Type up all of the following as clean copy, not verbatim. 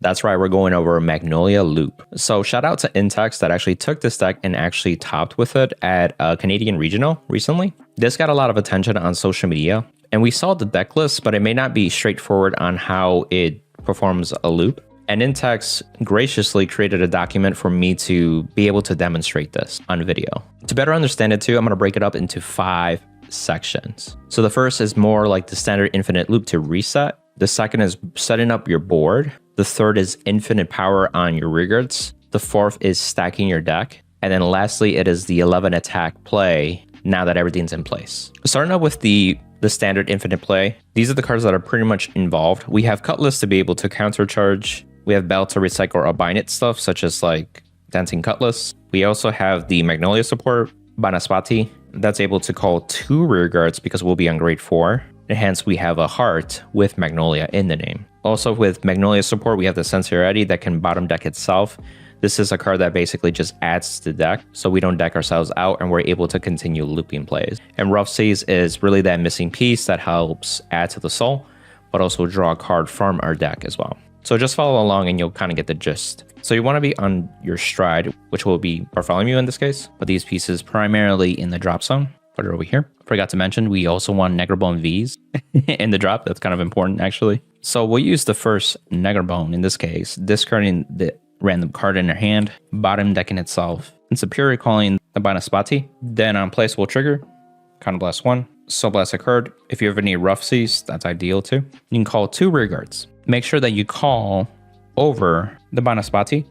That's right, we're going over Magnolia Loop. So shout out to Intex that actually took this deck and actually topped with it at a Canadian Regional recently. This got a lot of attention on social media, and we saw the deck list, but it may not be straightforward on how it performs a loop. And Intex graciously created a document for me to be able to demonstrate this on video. To better understand it too, I'm going to break it up into 5 sections. So the first is more like the standard infinite loop to reset. The second is setting up your board. The third is infinite power on your rearguards. The fourth is stacking your deck. And then lastly, it is the 11 attack play now that everything's in place. Starting up with the standard infinite play, these are the cards that are pretty much involved. We have Cutlass to be able to countercharge. We have Bell to recycle or bind it stuff, such as like Dancing Cutlass. We also have the Magnolia support, Banaspati, that's able to call 2 rear guards because we'll be on grade 4. And hence we have a heart with Magnolia in the name. Also with Magnolia support, we have the Sensory that can bottom deck itself. This is a card that basically just adds to the deck, so we don't deck ourselves out and we're able to continue looping plays. And Rough Seas is really that missing piece that helps add to the soul, but also draw a card from our deck as well. So just follow along and you'll kind of get the gist. So you want to be on your stride, which will be Bartholomew in this case, but these pieces primarily in the drop zone. Put it over here. Forgot to mention, we also want Negrabone Vs in the drop. That's kind of important actually. So we'll use the first Negrabone in this case, discarding the random card in your hand, bottom decking itself, and superior calling the Banaspati. Then on place we'll trigger, Counterblast 1, Soul Blast a card. If you ever need Rough Seas, that's ideal too. You can call 2 rear guards. Make sure that you call over the Banaspati,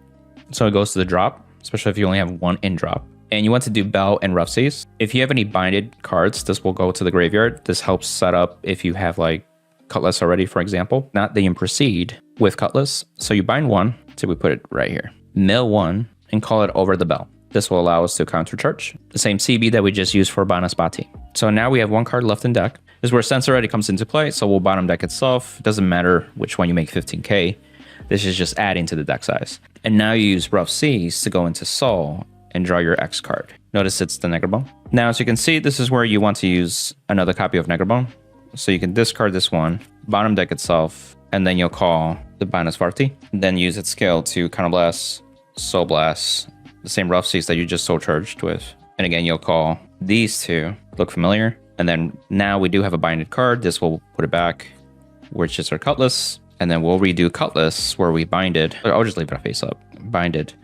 so it goes to the drop, especially if you only have 1 in drop. And you want to do Bell and Rough Seas. If you have any binded cards, this will go to the graveyard. This helps set up if you have like Cutlass already, for example. Not that you proceed with Cutlass. So you bind 1, so we put it right here. Mill 1 and call it over the Bell. This will allow us to countercharge. The same CB that we just used for Banaspati. So now we have 1 card left in deck. This is where Sensory comes into play, so we'll bottom deck itself. It doesn't matter which one you make 15k. This is just adding to the deck size. And now you use Rough Seas to go into Soul and draw your X card. Notice it's the Negrabone. Now, as you can see, this is where you want to use another copy of Negrabone. So you can discard this one, bottom deck itself, and then you'll call the Banaspati. Then use its skill to Counterblast, Soul Blast, the same Rough Seas that you just Soul Charged with. And again, you'll call these 2. Look familiar? And then now we do have a binded card. This will put it back, which is our Cutlass. And then we'll redo Cutlass where we bind it. I'll just leave it face up. Bind it.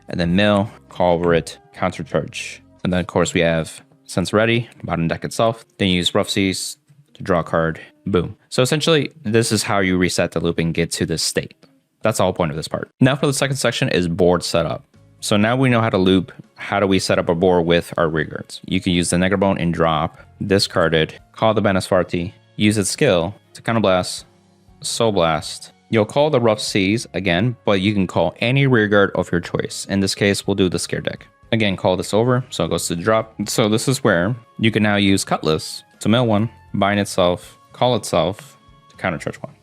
And then mill, call over it, countercharge. And then of course we have Sense Ready, bottom deck itself. Then you use Rough Seas to draw a card. Boom. So essentially, this is how you reset the loop and get to this state. That's the whole point of this part. Now for the second section is board setup. So now we know how to loop. How do we set up a board with our rearguards? You can use the Negrabone and drop, discard it, call the Banaspati, use its skill to Counterblast, Soul Blast. You'll call the Rough Seas again, but you can call any rearguard of your choice. In this case, we'll do the Scare deck. Again, call this over, so it goes to the drop. So this is where you can now use Cutlass to mill 1, bind itself, call itself to countercharge 1.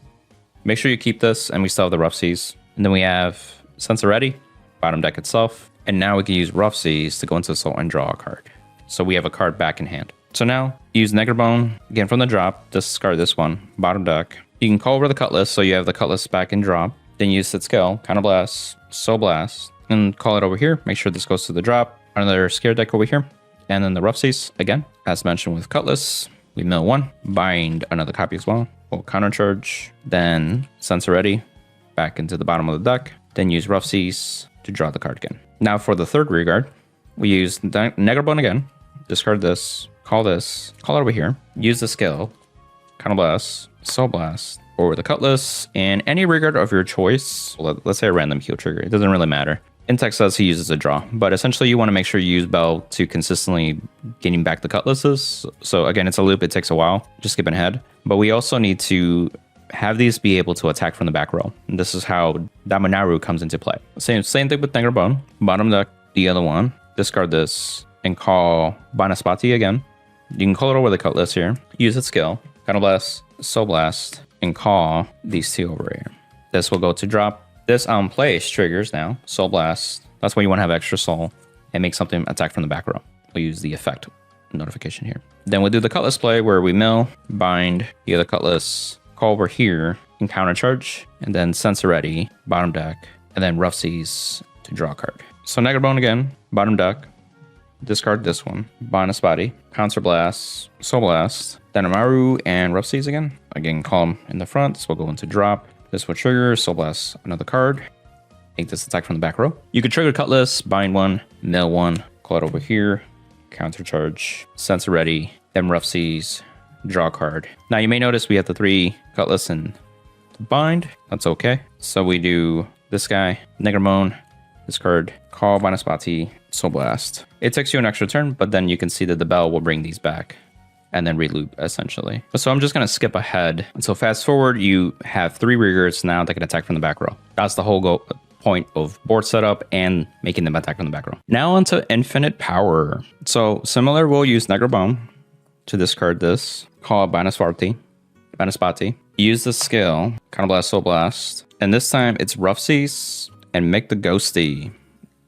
Make sure you keep this, and we still have the Rough Seas. And then we have Sensory, bottom deck itself. And now we can use Rough Seas to go into the Soul and draw a card. So we have a card back in hand. So now use Negrabone, again from the drop, discard this one, bottom deck. You can call over the Cutlass, so you have the Cutlass back in drop. Then use its skill, Counterblast, Soul Blast, and call it over here. Make sure this goes to the drop. Another Scare deck over here. And then the Rough Seas, again, as mentioned with Cutlass, we mill 1, bind another copy as well. We'll countercharge, then Sensory back into the bottom of the deck. Then use Rough Seas to draw the card again. Now for the third rearguard, we use Negrabone again, discard this, call it over here, use the skill, Counterblast, Soul Blast, over the Cutlass, and any rearguard of your choice. Let's say a random heal trigger. It doesn't really matter. Intex says he uses a draw, but essentially you want to make sure you use Bell to consistently getting back the Cutlasses. So again, it's a loop. It takes a while. Just skipping ahead. But we also need to have these be able to attack from the back row. And this is how Daminaru comes into play. Same thing with Negrabone. Bottom deck, the other one. Discard this and call Banaspati again. You can call it over the Cutlass here. Use its skill. Counterblast, Soul Blast, and call these 2 over here. This will go to drop. This on place triggers now. Soul Blast. That's why you want to have extra soul and make something attack from the back row. We'll use the effect notification here. Then we'll do the Cutlass play where we mill, bind, the other Cutlass, call over here, and countercharge, and then Sense Ready, bottom deck, and then Rough Seas to draw a card. So Negative Bone again, bottom deck, discard this one, bonus body, Counter Blast, Soul Blast, then Amaru and Rough Seas again. Again, call them in the front. This will go into drop. This will trigger, Soul Blast another card. Make this attack from the back row. You could trigger Cutlass, bind one, mill one, call it over here, counter charge, Sense Ready, then Rough Seas, draw a card. Now you may notice we have the 3 Cutlass and bind. That's okay. So we do this guy, Negative Bone, discard, call, minus Bati, Soul Blast. It takes you an extra turn, but then you can see that the bell will bring these back and then reloop essentially. So I'm just gonna skip ahead. So fast forward, you have 3 riggers now that can attack from the back row. That's the whole point of board setup and making them attack from the back row. Now onto infinite power. So similar, we'll use Negative Bone to discard this, call Banasparti, use the skill, Counter Blast, Soul Blast, and this time it's Rough Seas and make the Ghosty.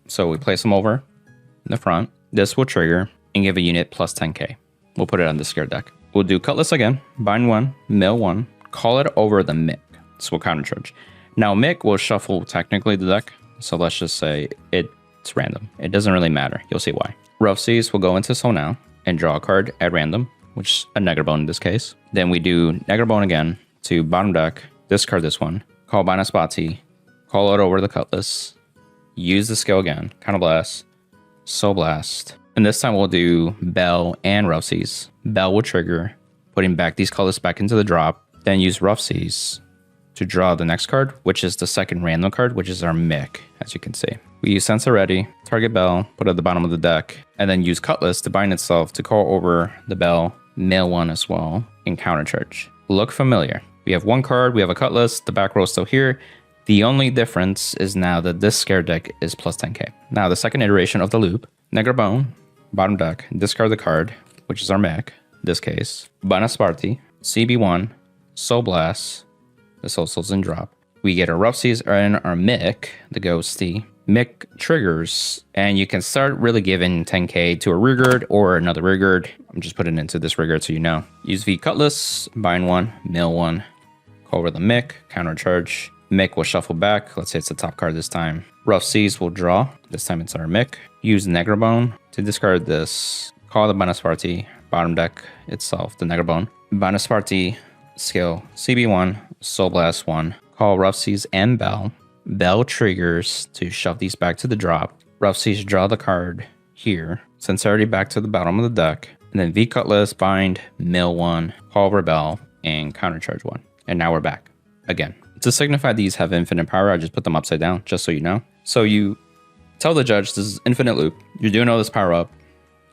So we place them over in the front. This will trigger and give a unit plus 10k. We'll put it on the discard deck. We'll do Cutlass again, bind one, mill one, call it over the Mick. So we'll counter charge. Now Mick will shuffle technically the deck. So let's just say it's random. It doesn't really matter. You'll see why. Rough Seas will go into Soul now and draw a card at random, which is a Negative Bone in this case. Then we do Negative Bone again to bottom deck, discard this one, call Banaspati, call it over the Cutlass, use the skill again, Counter Blast, Soul Blast, and this time we'll do Bell and Rough Seas. Bell will trigger, putting back these colors back into the drop, then use Rough Seas to draw the next card, which is the second random card, which is our Mick, as you can see. We use Sense Ready, target Bell, put it at the bottom of the deck, and then use Cutlass to bind itself to call over the Bell, mill one as well, and counter charge. Look familiar. We have 1 card, we have a Cutlass, the back row is still here. The only difference is now that this scare deck is plus 10k. Now the second iteration of the loop, Negative Bone, bottom deck, discard the card, which is our mech, this case, Banasparti, CB1, Soul Blast, the Soul Souls in drop. We get our Rough Seas and our Mick, the Ghosty. Mick triggers, and you can start really giving 10k to a Rigard or another Rigard. I'm just putting it into this Rigard so you know. Use V Cutlass, bind one, mill one, call over the Mick, counter charge. Mick will shuffle back. Let's say it's the top card this time. Rough Seas will draw. This time it's our Mick. Use Negative Bone to discard this. Call the Banasparti, bottom deck itself, the Negative Bone. Banasparti, skill, CB1, Soul Blast 1. Call Rough Seas and Bell. Bell triggers to shove these back to the drop. Rough Seas draw the card here. Sincerity back to the bottom of the deck. And then V Cutlass, bind, mill one, call over Bell, and counter charge 1. And now we're back again. To signify these have infinite power, I just put them upside down, just so you know. So you tell the judge this is infinite loop. You're doing all this power up.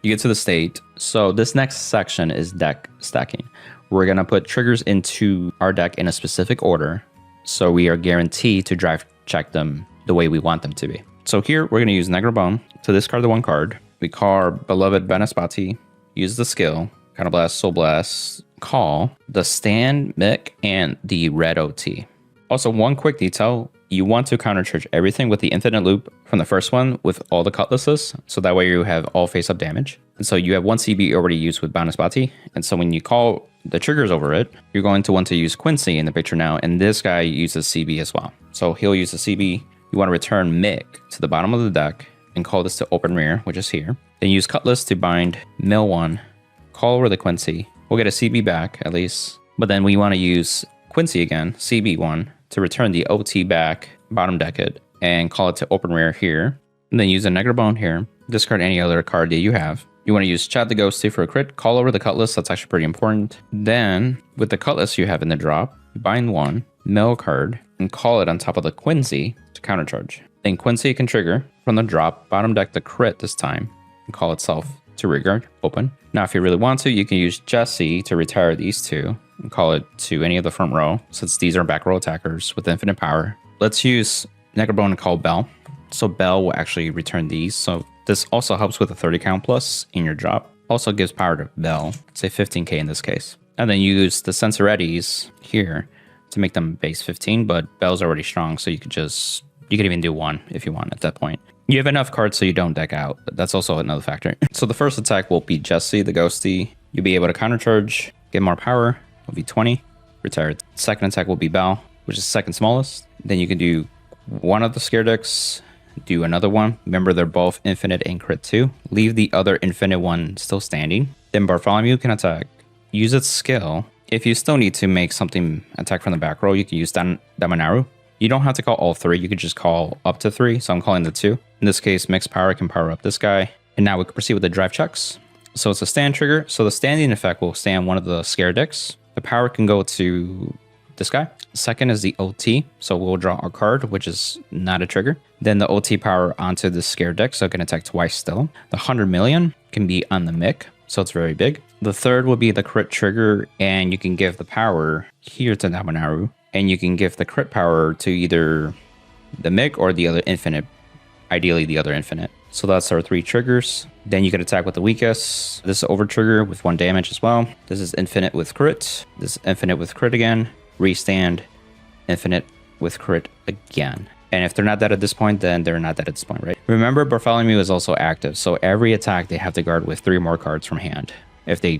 You get to the state. So this next section is deck stacking. We're going to put triggers into our deck in a specific order, so we are guaranteed to drive check them the way we want them to be. So here we're going to use Negative Bone to discard the 1 card. We call our beloved Banaspati, use the skill, Counter Blast, Soul Blast, call the stand, Mick, and the red OT. Also, one quick detail, you want to counter charge everything with the infinite loop from the first one with all the Cutlasses, so that way you have all face-up damage. And so you have 1 CB already used with Banaspati, and so when you call the triggers over it, you're going to want to use Quincy in the picture now, and this guy uses CB as well. So he'll use the CB. You want to return Mick to the bottom of the deck and call this to open rear, which is here. Then use Cutlass to bind mill 1, call over the Quincy. We'll get a CB back at least, but then we want to use Quincy again, CB1, to return the OT back, bottom deck it, and call it to open rear here. And then use a Negative Bone here, discard any other card that you have. You want to use Chad the Ghosty for a crit, call over the Cutlass, that's actually pretty important. Then, with the Cutlass you have in the drop, bind 1, mill card, and call it on top of the Quincy to counter charge. Then Quincy can trigger from the drop, bottom deck the crit this time, and call itself to Rigard, open. Now if you really want to, you can use Jesse to retire these 2, and call it to any of the front row, since these are back row attackers with infinite power. Let's use Negative Bone and call Bell. So Bell will actually return these. So this also helps with a 30 count plus in your drop. Also gives power to Bell, say 15k in this case. And then you use the Sensorettis here to make them base 15, but Bell's already strong, so you could even do 1 if you want at that point. You have enough cards so you don't deck out. That's also another factor. So the first attack will be Jesse the Ghosty. You'll be able to counter charge, get more power. Will be 20, retired. Second attack will be Bell. which is second smallest. Then you can do one of the scare decks, do another one. Remember, they're both infinite and crit too. Leave the other infinite one still standing. Then Bartholomew can attack. Use its skill. If you still need to make something attack from the back row, you can use Daminaru. You don't have to call all 3. You could just call up to 3. So I'm calling the 2. In this case, mixed power can power up this guy. And now we can proceed with the drive checks. So it's a stand trigger. So the standing effect will stay on one of the scare decks. The power can go to this guy. Second is the OT. So we'll draw a card, which is not a trigger. Then the OT power onto the scare deck. So it can attack twice still. The 100 million can be on the mic. So it's very big. The third will be the crit trigger. And you can give the power here to Daminaru. And you can give the crit power to either the MIG or the other infinite, ideally the other infinite. So that's our 3 triggers. Then you can attack with the weakest. This is over trigger with 1 damage as well. This is infinite with crit. This is infinite with crit again. Restand, infinite with crit again. And if they're not dead at this point, then they're not dead at this point, right? Remember, Bartholomew is also active. So every attack they have to guard with 3 more cards from hand if they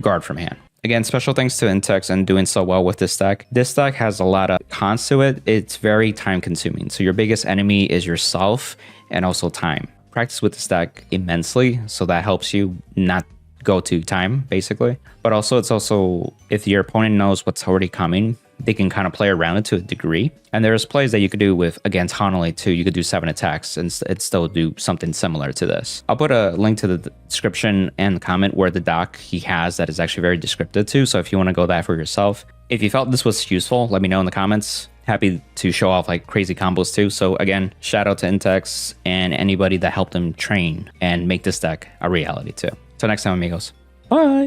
guard from hand. Again, special thanks to Intex and doing so well with this deck. This deck has a lot of cons to it. It's very time consuming. So your biggest enemy is yourself and also time. Practice with this deck immensely. So that helps you not go to time, basically. But also, it's also, if your opponent knows what's already coming, they can kind of play around it to a degree. And there's plays that you could do with, against Hanole too. You could do 7 attacks and still do something similar to this. I'll put a link to the description and the comment where the doc he has that is actually very descriptive too. So if you want to go that for yourself, if you felt this was useful, let me know in the comments. Happy to show off like crazy combos too. So again, shout out to Intex and anybody that helped him train and make this deck a reality too. Till next time, amigos. Bye.